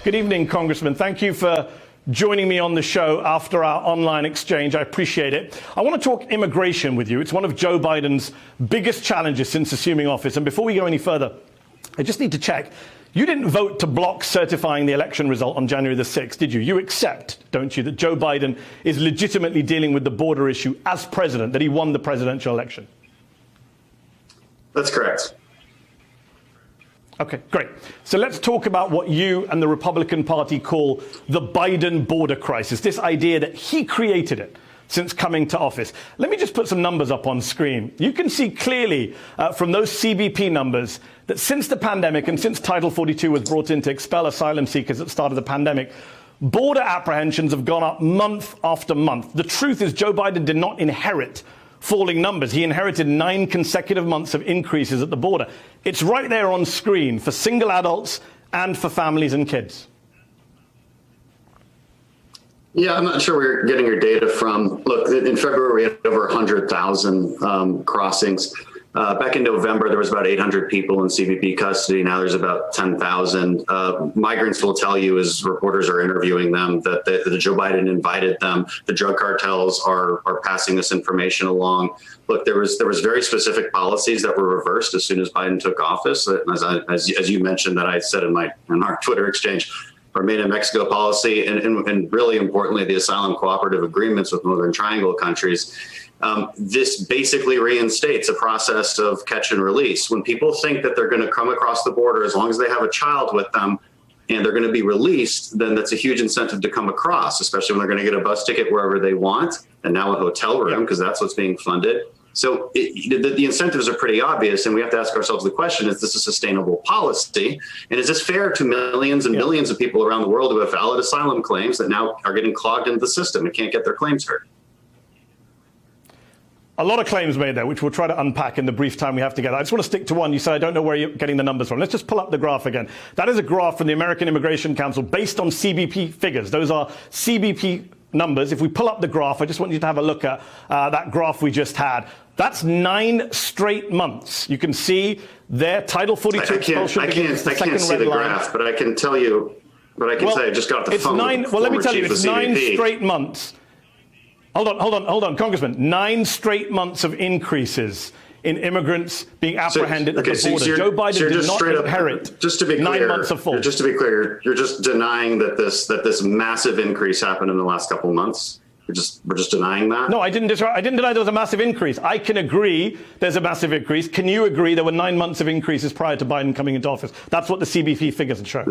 Good evening, Congressman. Thank you for joining me on the show after our online exchange. I appreciate it. I want to talk immigration with you. It's one of Joe Biden's biggest challenges since assuming office. And before we go any further, I just need to check. You didn't vote to block certifying the election result on January the 6th, did you? You accept, don't you, that Joe Biden is legitimately dealing with the border issue as president, that he won the presidential election? That's correct. Okay, great. So let's talk about what you and the Republican Party call the Biden border crisis, this idea that he created it since coming to office. Let me just put some numbers up on screen. You can see clearly from those CBP numbers that since the pandemic and since Title 42 was brought in to expel asylum seekers at the start of the pandemic, border apprehensions have gone up month after month. The truth is Joe Biden did not inherit falling numbers. He inherited 9 consecutive months of increases at the border. It's right there on screen for single adults and for families and kids. Yeah, I'm not sure where you're getting your data from. Look, in February, we had over 100,000 crossings. Back in November, there was about 800 people in CBP custody. Now there's about 10,000. Migrants will tell you, as reporters are interviewing them, that Joe Biden invited them. The drug cartels are passing this information along. Look, there was very specific policies that were reversed as soon as Biden took office. As you mentioned, that I said in our Twitter exchange, our Remain in Mexico policy, and really importantly, the asylum cooperative agreements with Northern Triangle countries. This basically reinstates a process of catch and release. When people think that they're going to come across the border, as long as they have a child with them and they're going to be released, then that's a huge incentive to come across, especially when they're going to get a bus ticket wherever they want, and now a hotel room, because that's what's being funded. So the incentives are pretty obvious, and we have to ask ourselves the question, is this a sustainable policy? And is this fair to millions and millions of people around the world who have valid asylum claims that now are getting clogged into the system and can't get their claims heard? A lot of claims made there, which we'll try to unpack in the brief time we have together. I just want to stick to one. You said, I don't know where you're getting the numbers from. Let's just pull up the graph again. That is a graph from the American Immigration Council based on CBP figures. Those are CBP numbers. If we pull up the graph, I just want you to have a look at that graph we just had. That's 9 straight months. You can see there, Title 42 expulsion. I can't see the graph, but I can tell you, I just got the phone. Well, let me tell you, it's 9 straight months. Hold on, Congressman. 9 straight months of increases in immigrants being apprehended at the border. Joe Biden did not inherit just to be clear, 9 months of fall. Just to be clear, you're just denying that this massive increase happened in the last couple of months. We're just denying that? No, I didn't deny there was a massive increase. I can agree there's a massive increase. Can you agree there were 9 months of increases prior to Biden coming into office? That's what the CBP figures show.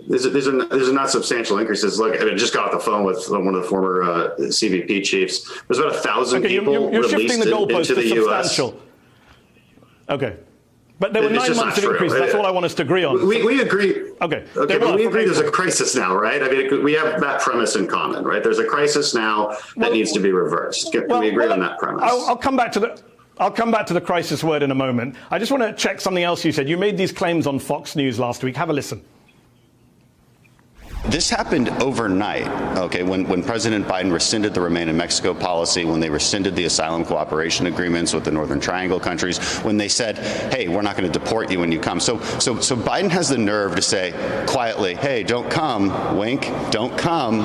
These are not substantial increases. Look, I just got off the phone with one of the former CBP chiefs. There's about 1,000 people you're released shifting the goalposts into the to substantial. U.S. Okay. But there were 9 months of increases. That's all I want us to agree on. We agree. Okay. But we agree there's a crisis now, right? I mean, we have that premise in common, right? There's a crisis now that needs to be reversed. Can we agree on that premise? I'll come back to the crisis word in a moment. I just want to check something else you said. You made these claims on Fox News last week. Have a listen. This happened overnight, okay, when President Biden rescinded the Remain in Mexico policy, when they rescinded the asylum cooperation agreements with the Northern Triangle countries, when they said, hey, we're not going to deport you when you come. So Biden has the nerve to say quietly, hey, don't come, wink, don't come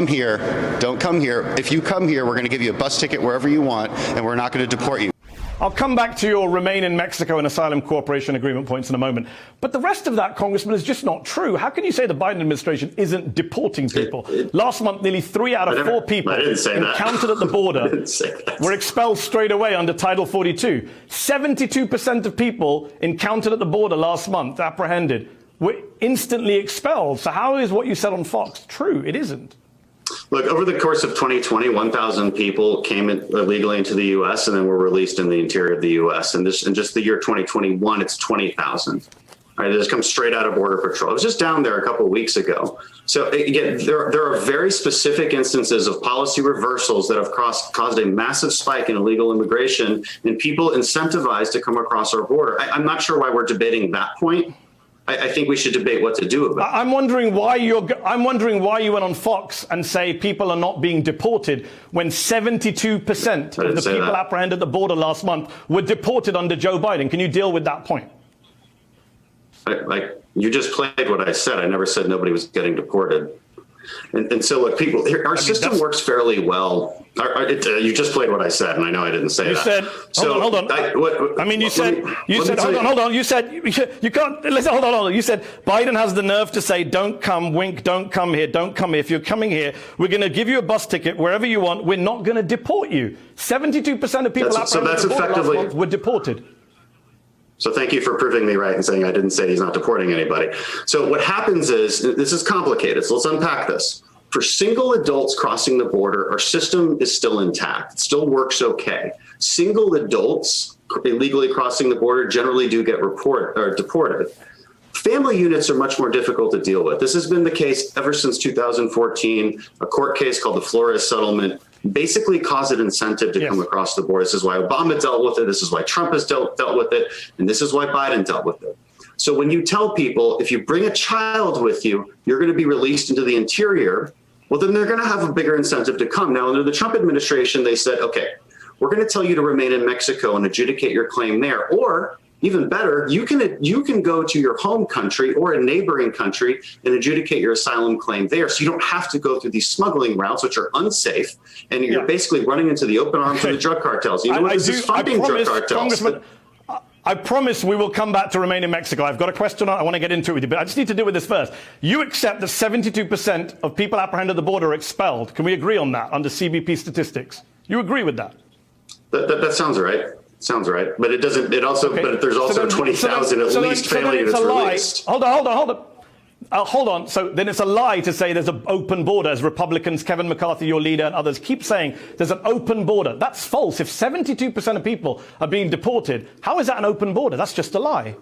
here, don't come here. If you come here, we're going to give you a bus ticket wherever you want, and we're not going to deport you. I'll come back to your Remain in Mexico and asylum cooperation agreement points in a moment. But the rest of that, Congressman, is just not true. How can you say the Biden administration isn't deporting people? Last month, nearly 3 out of 4 people encountered at the border were expelled straight away under Title 42. 72% of people encountered at the border last month, apprehended, were instantly expelled. So how is what you said on Fox true? It isn't. Look, over the course of 2020, 1,000 people came illegally into the U.S. and then were released in the interior of the U.S. And in just the year 2021, it's 20,000. Right, this comes straight out of Border Patrol. I was just down there a couple of weeks ago. So again, there are very specific instances of policy reversals that have caused a massive spike in illegal immigration and people incentivized to come across our border. I'm not sure why we're debating that point. I think we should debate what to do about it. I'm wondering why you went on Fox and say people are not being deported when 72% of the people apprehended at the border last month were deported under Joe Biden. Can you deal with that point? You just played what I said. I never said nobody was getting deported. And so, look, people, our system works fairly well. You just played what I said, and I know I didn't say that. You said, hold on. You said, hold on. You said, you can't, listen, hold on. You said, Biden has the nerve to say, don't come, wink, don't come here, don't come here. If you're coming here, we're going to give you a bus ticket wherever you want. We're not going to deport you. 72% of people last month were deported. So thank you for proving me right and saying I didn't say he's not deporting anybody. So what happens is, this is complicated, so let's unpack this. For single adults crossing the border, our system is still intact. It still works okay. Single adults illegally crossing the border generally do get deported. Family units are much more difficult to deal with. This has been the case ever since 2014, a court case called the Flores settlement basically caused an incentive to come across the border. This is why Obama dealt with it. This is why Trump has dealt with it. And this is why Biden dealt with it. So when you tell people, if you bring a child with you, you're going to be released into the interior, well, then they're going to have a bigger incentive to come. Now, under the Trump administration, they said, okay, we're going to tell you to remain in Mexico and adjudicate your claim there. Or even better, you can go to your home country or a neighboring country and adjudicate your asylum claim there. So you don't have to go through these smuggling routes, which are unsafe. And you're basically running into the open arms of the drug cartels. You know what this is funding drug cartels. I promise we will come back to remain in Mexico. I've got a question I want to get into it with you, but I just need to deal with this first. You accept that 72% of people apprehended at the border are expelled. Can we agree on that under CBP statistics? You agree with that? That sounds right. Sounds right, but it doesn't. It also, but there's also 20,000 at least family units released. Hold on. So then it's a lie to say there's an open border, as Republicans, Kevin McCarthy, your leader, and others keep saying there's an open border. That's false. If 72% of people are being deported, how is that an open border? That's just a lie.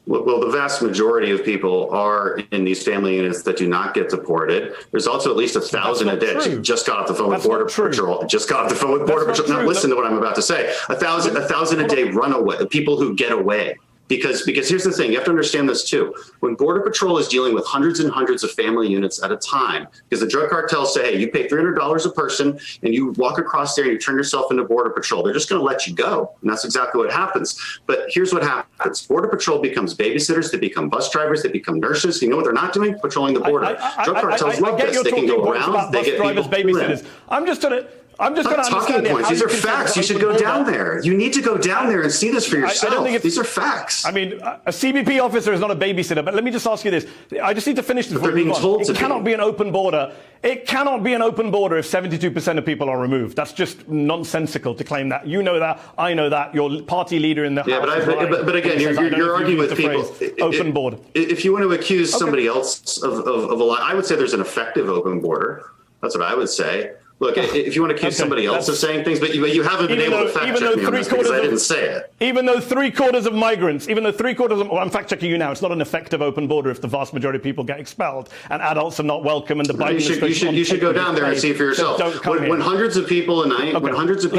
Well, the vast majority of people are in these family units that do not get deported. There's also at least 1,000 a day. Just got off the phone with Border Patrol. Just got off the phone with Border Patrol. Now listen to what I'm about to say. 1,000 a day runaway, people who get away. Because here's the thing, you have to understand this too. When Border Patrol is dealing with hundreds and hundreds of family units at a time, because the drug cartels say, hey, you pay $300 a person and you walk across there and you turn yourself into Border Patrol, they're just going to let you go. And that's exactly what happens. But here's what happens. Border Patrol becomes babysitters, they become bus drivers, they become nurses. You know what they're not doing? Patrolling the border. Drug cartels love this. They can go around, they get people babysitters. I'm just going to understand points. These are facts. You should go down there. You need to go down there and see this for yourself. These are facts. I mean, a CBP officer is not a babysitter, but let me just ask you this. I just need to finish this. They're being told to. It cannot be an open border. It cannot be an open border if 72% of people are removed. That's just nonsensical to claim that. You know that. I know that. Your party leader in the House. But again, you're arguing with people. Open border. If you want to accuse somebody else of a lie, I would say there's an effective open border. That's what I would say. Look, if you want to accuse somebody else of saying things, but you haven't been able to fact check me on this because I didn't say it. Even though 3/4 of migrants, I'm fact checking you now, it's not an effective open border if the vast majority of people get expelled and adults are not welcome and the Biden administration... You should go down there and see for yourself. When hundreds of people a night,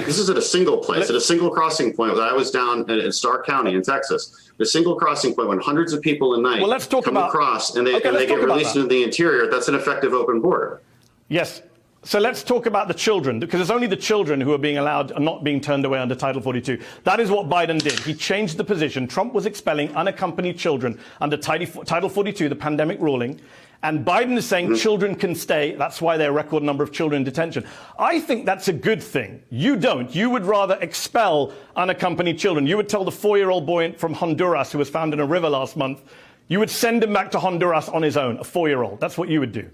this is at a single place, at a single crossing point. I was down in Starr County in Texas. A single crossing point when hundreds of people a night come across and they get released into the interior, that's an effective open border. Yes. So let's talk about the children, because it's only the children who are being allowed and not being turned away under Title 42. That is what Biden did. He changed the position. Trump was expelling unaccompanied children under Title 42, the pandemic ruling. And Biden is saying children can stay. That's why there are a record number of children in detention. I think that's a good thing. You don't. You would rather expel unaccompanied children. You would tell the 4-year-old boy from Honduras who was found in a river last month, you would send him back to Honduras on his own, a 4-year-old. That's what you would do.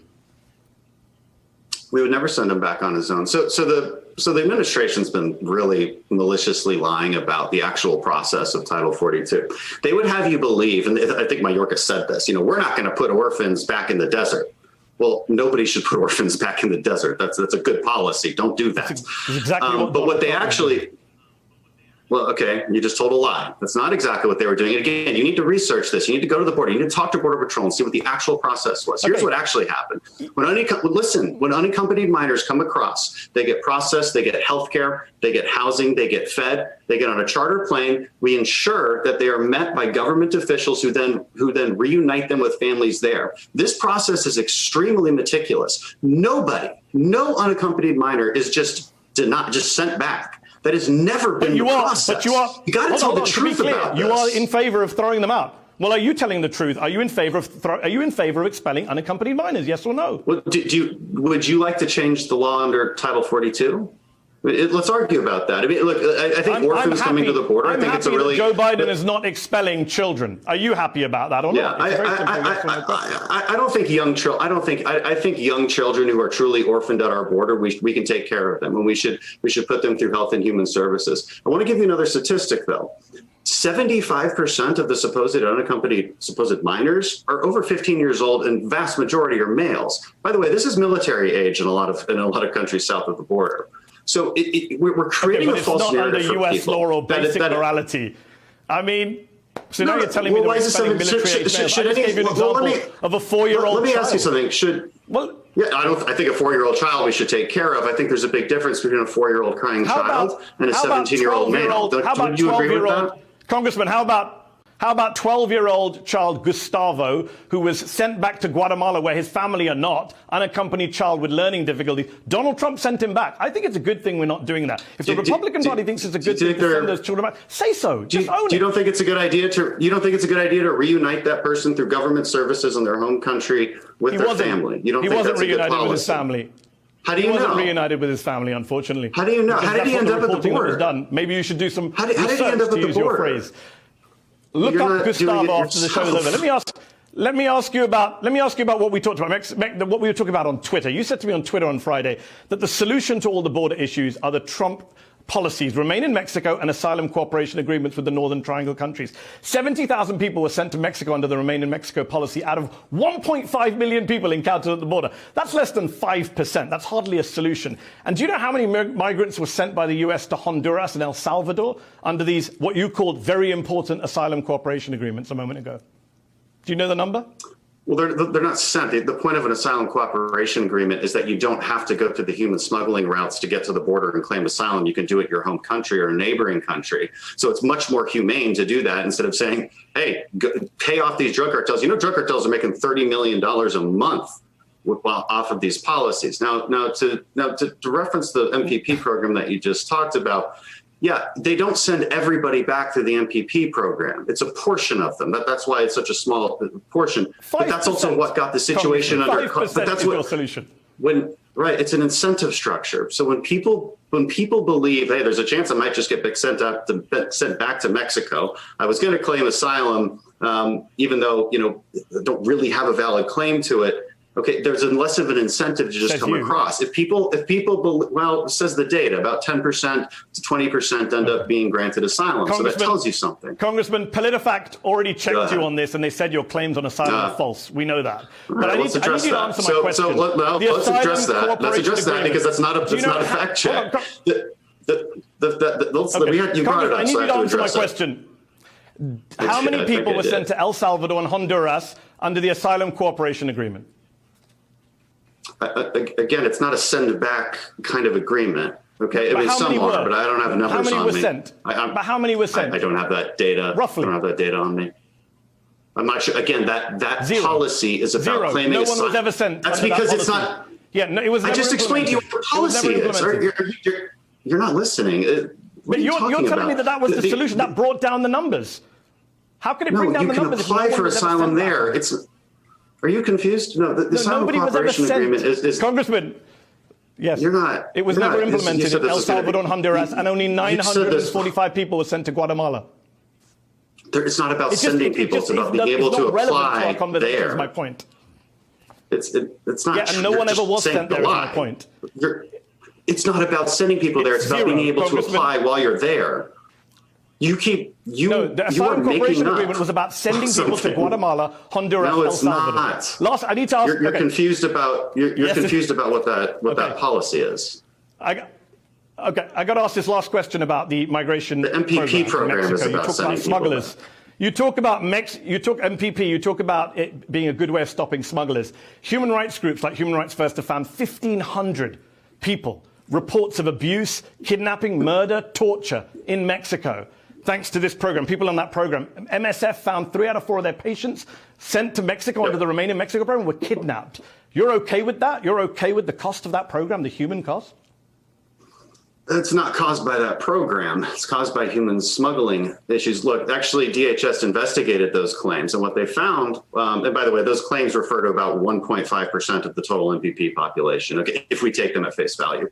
We would never send him back on his own. So the administration's been really maliciously lying about the actual process of Title 42. They would have you believe, and I think Mayorkas said this, we're not going to put orphans back in the desert. Well, nobody should put orphans back in the desert. That's a good policy. Don't do that. That's exactly what they actually... Well, okay, you just told a lie. That's not exactly what they were doing. And again, you need to research this. You need to go to the border. You need to talk to Border Patrol and see what the actual process was. Here's what actually happened. When unaccompanied minors come across, they get processed, they get health care, they get housing, they get fed, they get on a charter plane. We ensure that they are met by government officials who then reunite them with families there. This process is extremely meticulous. No unaccompanied minor is just sent back. That has never been the process. But you got to tell the truth about this. You are in favor of throwing them out. Well, are you telling the truth? Are you in favor of expelling unaccompanied minors? Yes or no? Well, would you like to change the law under Title 42? Let's argue about that. I mean, look, I think orphans coming to the border. I think it's a really. Joe Biden is not expelling children. Are you happy about that or not? I don't think young children. I think young children who are truly orphaned at our border, we can take care of them, and we should put them through Health and Human Services. I want to give you another statistic, though. 75% of the supposed minors are over 15 years old, and vast majority are males. By the way, this is military age in a lot of countries south of the border. So we're creating a false narrative for people. It's not under U.S. law or basic morality. I mean, so now you're telling me that we're expelling military age males. I just gave you an example of a 4-year-old child. Let me ask you something. I think a 4-year-old child we should take care of. I think there's a big difference between a 4-year-old crying child and a 17-year-old male. Would you agree with that? Congressman, how about 12-year-old child Gustavo, who was sent back to Guatemala where his family are not, unaccompanied child with learning difficulties? Donald Trump sent him back. I think it's a good thing we're not doing that. If the Republican Party thinks it's a good thing to send those children back, say so. Just own it. You don't think it's a good idea to reunite that person through government services in their home country with their family? You don't think that's a good policy? He wasn't reunited with his family. How do you know? He wasn't reunited with his family, unfortunately. How do you know? How did he end up at the border? Maybe you should do some research, to use your phrase. Look up Gustavo after the show is over. Let me ask you about what we talked about, what we were talking about on Twitter. You said to me on Twitter on Friday that the solution to all the border issues are the Trump policies, remain in Mexico, and asylum cooperation agreements with the Northern Triangle countries. 70,000 people were sent to Mexico under the remain in Mexico policy out of 1.5 million people encountered at the border. That's less than 5%. That's hardly a solution. And do you know how many migrants were sent by the US to Honduras and El Salvador under these, what you called very important asylum cooperation agreements a moment ago? Do you know the number? Well, they're not sent. The point of an asylum cooperation agreement is that you don't have to go to the human smuggling routes to get to the border and claim asylum. You can do it in your home country or a neighboring country. So it's much more humane to do that instead of saying, hey, pay off these drug cartels. You know, drug cartels are making $30 million a month off of these policies. Now to reference the MPP program that you just talked about, yeah, they don't send everybody back to the MPP program. It's a portion of them. That's why it's such a small portion. But that's also what got the situation under. But that's what solution. Right, it's an incentive structure. So when people believe, hey, there's a chance I might just get sent back to Mexico. I was going to claim asylum, even though I don't really have a valid claim to it. Okay, there's less of an incentive to just come across. If people, it says the data, about 10% to 20% end up being granted asylum. So that tells you something. Congressman, PolitiFact already checked you on this, and they said your claims on asylum are false. We know that. But I need you to answer my question. Let's address that. Let's address that because that's not a fact check. You brought it up. I need you to answer my question. How many people were sent to El Salvador and Honduras under the asylum cooperation agreement? Again, it's not a send back kind of agreement. Okay, I mean, some are, but I don't have numbers on me. How many were sent? But how many were sent? I don't have that data. Roughly. I don't have that data on me. I'm not sure. Again, that policy is about claiming no one was ever sent. That's because it's not. Yeah, no, it was. I just explained to you what the policy is. You're not listening. But you're telling me that was the solution that brought down the numbers. How could it bring down the numbers? You can apply for asylum there. Are you confused? No, the asylum cooperation agreement is Congressman. Yes, you're not. It was never implemented in El Salvador and Honduras, and only 945 people were sent to Guatemala. It's not about sending people; it's about being able to apply there. Is my point. It's not. Yeah, and no one ever was sent there. Is my point. It's not about sending people there. It's about being able to apply while you're there. The asylum cooperation agreement was about sending people to Guatemala, Honduras, El Salvador. No, it's not. I need to ask. You're confused about confused about what that policy is. I got to ask this last question about the migration. The MPP program is about sending smugglers. You talk about MPP. You talk about it being a good way of stopping smugglers. Human rights groups like Human Rights First have found 1,500 people. Reports of abuse, kidnapping, murder, torture in Mexico, thanks to this program. People on that program. MSF found 3 out of 4 of their patients sent to Mexico under the Remain in Mexico program were kidnapped. You're okay with that? You're okay with the cost of that program, the human cost? It's not caused by that program. It's caused by human smuggling issues. Look, actually, DHS investigated those claims, and what they found, and by the way, those claims refer to about 1.5% of the total MPP population, okay, if we take them at face value.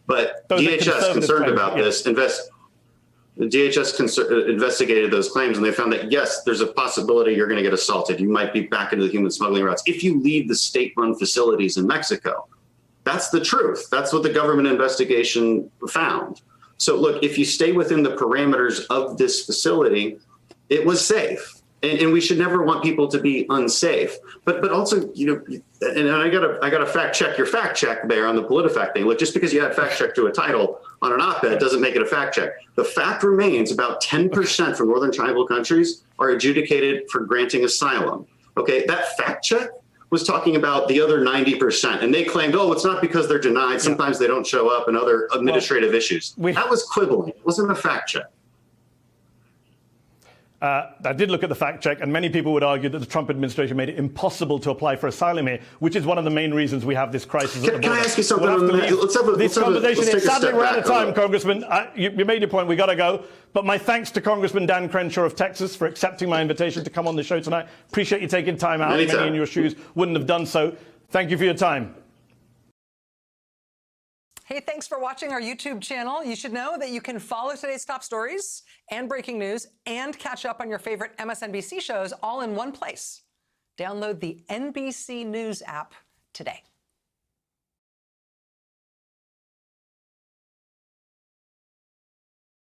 But those DHS concerned about this, the DHS investigated those claims, and they found that, yes, there's a possibility you're going to get assaulted. You might be back into the human smuggling routes if you leave the state-run facilities in Mexico. That's the truth. That's what the government investigation found. So look, if you stay within the parameters of this facility, it was safe. And we should never want people to be unsafe. But also, you know, and I gotta fact check your fact check there on the PolitiFact thing. Look, just because you had fact check to a title on an op-ed doesn't make it a fact check. The fact remains about 10% from Northern Triangle countries are adjudicated for granting asylum. Okay, that fact check was talking about the other 90%. And they claimed, oh, it's not because they're denied. Sometimes they don't show up and other administrative issues. That was quibbling. It wasn't a fact check. I did look at the fact check, and many people would argue that the Trump administration made it impossible to apply for asylum here, which is one of the main reasons we have this crisis at the border. Can I ask you something? Let's take a Sadly, we're out of time, back. Congressman. You made your point. We got to go. But my thanks to Congressman Dan Crenshaw of Texas for accepting my invitation to come on the show tonight. Appreciate you taking time out. Anytime. Many in your shoes wouldn't have done so. Thank you for your time. Hey, thanks for watching our YouTube channel. You should know that you can follow today's top stories and breaking news and catch up on your favorite MSNBC shows all in one place. Download the NBC News app today.